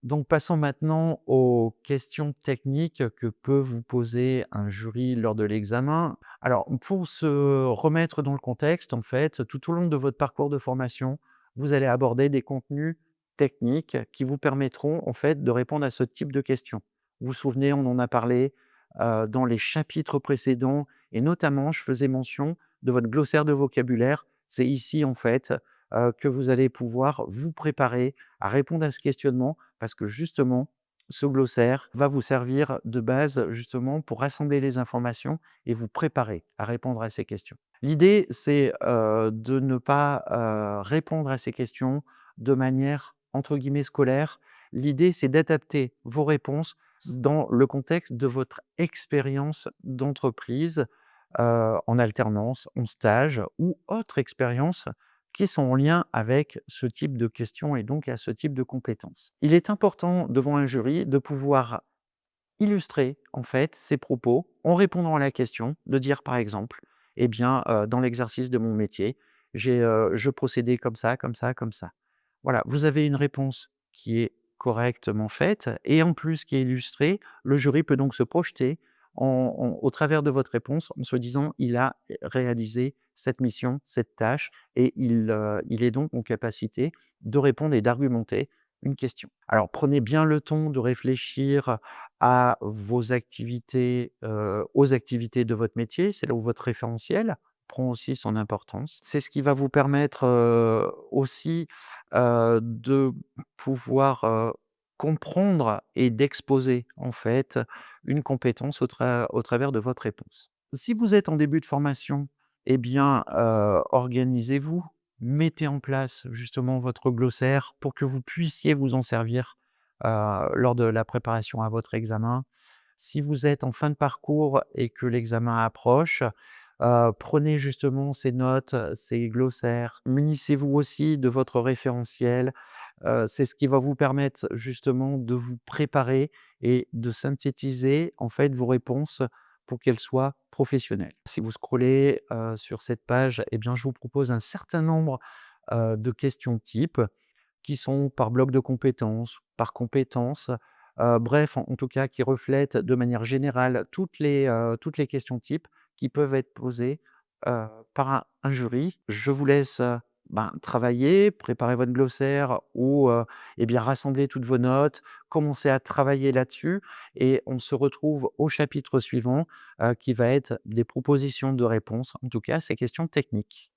Donc passons maintenant aux questions techniques que peut vous poser un jury lors de l'examen. Alors pour se remettre dans le contexte, en fait, tout au long de votre parcours de formation, vous allez aborder des contenus techniques qui vous permettront en fait de répondre à ce type de questions. Vous vous souvenez, on en a parlé, dans les chapitres précédents et notamment je faisais mention de votre glossaire de vocabulaire. C'est ici en fait, que vous allez pouvoir vous préparer à répondre à ce questionnement parce que justement, ce glossaire va vous servir de base justement pour rassembler les informations et vous préparer à répondre à ces questions. L'idée, c'est, de ne pas, répondre à ces questions de manière entre guillemets «scolaire». L'idée, c'est d'adapter vos réponses dans le contexte de votre expérience d'entreprise, en alternance, en stage ou autre expérience qui sont en lien avec ce type de questions et donc à ce type de compétences. Il est important devant un jury de pouvoir illustrer en fait ses propos en répondant à la question, de dire par exemple: «Eh bien, dans l'exercice de mon métier, je procédais comme ça, comme ça, comme ça». Voilà, vous avez une réponse qui est correctement faite et en plus qui est illustrée. Le jury peut donc se projeter au travers de votre réponse en se disant: «Il a réalisé cette mission, cette tâche et il est donc en capacité de répondre et d'argumenter une question». Alors prenez bien le temps de réfléchir à vos activités, aux activités de votre métier. C'est là où votre référentiel prend aussi son importance. C'est ce qui va vous permettre, aussi, de pouvoir, comprendre et d'exposer, en fait, une compétence au travers de votre réponse. Si vous êtes en début de formation, eh bien, organisez-vous, mettez en place justement votre glossaire pour que vous puissiez vous en servir, lors de la préparation à votre examen. Si vous êtes en fin de parcours et que l'examen approche, prenez justement ces notes, ces glossaires. Munissez-vous aussi de votre référentiel. C'est ce qui va vous permettre justement de vous préparer et de synthétiser en fait vos réponses pour qu'elles soient professionnelles. Si vous scrollez, sur cette page, eh bien je vous propose un certain nombre, de questions types qui sont par bloc de compétences, bref, en tout cas qui reflètent de manière générale toutes les questions types qui peuvent être posées, par un jury. Je vous laisse, ben, travailler, préparer votre glossaire ou, et bien rassembler toutes vos notes, commencer à travailler là-dessus et on se retrouve au chapitre suivant, qui va être des propositions de réponses, en tout cas à ces questions techniques.